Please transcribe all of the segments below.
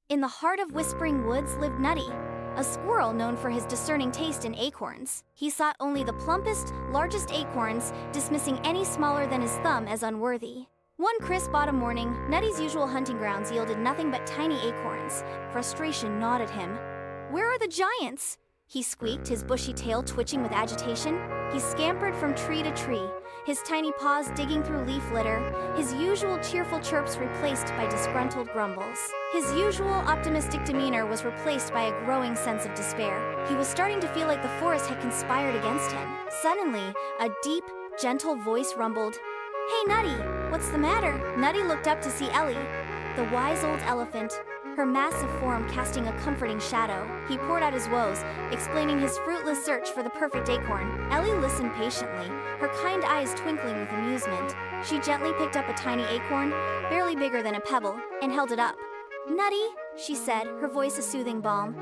In the heart of Whispering Woods lived Nutty, a squirrel known for his discerning taste in acorns. He sought only the plumpest, largest acorns, dismissing any smaller than his thumb as unworthy. One crisp autumn morning, Nutty's usual hunting grounds yielded nothing but tiny acorns. Frustration gnawed at him. "Where are the giants?" he squeaked, his bushy tail twitching with agitation. He scampered from tree to tree, his tiny paws digging through leaf litter, his usual cheerful chirps replaced by disgruntled grumbles. His usual optimistic demeanor was replaced by a growing sense of despair. He was starting to feel like the forest had conspired against him. Suddenly, a deep, gentle voice rumbled, "Hey, Nutty, what's the matter?" Nutty looked up to see Ellie, the wise old elephant, her massive form casting a comforting shadow. He poured out his woes, explaining his fruitless search for the perfect acorn. Ellie listened patiently, her kind eyes twinkling with amusement. She gently picked up a tiny acorn, barely bigger than a pebble, and held it up. "Nutty," she said, her voice a soothing balm,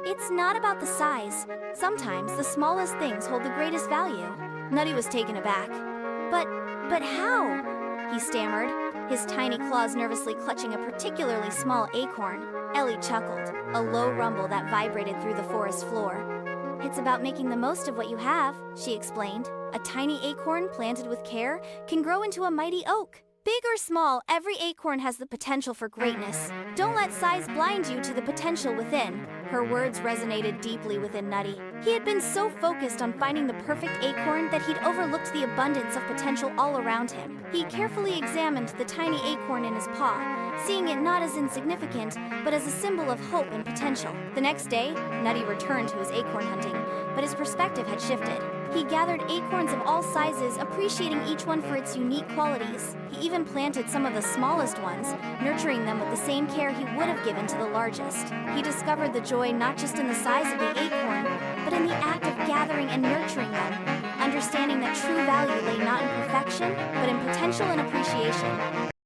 "it's not about the size. Sometimes the smallest things hold the greatest value." Nutty was taken aback. But how?" he stammered, his tiny claws nervously clutching a particularly small acorn. Ellie chuckled, a low rumble that vibrated through the forest floor. "It's about making the most of what you have," she explained. "A tiny acorn planted with care can grow into a mighty oak. Big or small, every acorn has the potential for greatness. Don't let size blind you to the potential within." Her words resonated deeply within Nutty. He had been so focused on finding the perfect acorn that he'd overlooked the abundance of potential all around him. He carefully examined the tiny acorn in his paw, seeing it not as insignificant, but as a symbol of hope and potential. The next day, Nutty returned to his acorn hunting, but his perspective had shifted. He gathered acorns of all sizes, appreciating each one for its unique qualities. He even planted some of the smallest ones, nurturing them with the same care he would have given to the largest. He discovered the joy not just in the size of the acorn, but in the act of gathering and nurturing them, understanding that true value lay not in perfection, but in potential and appreciation.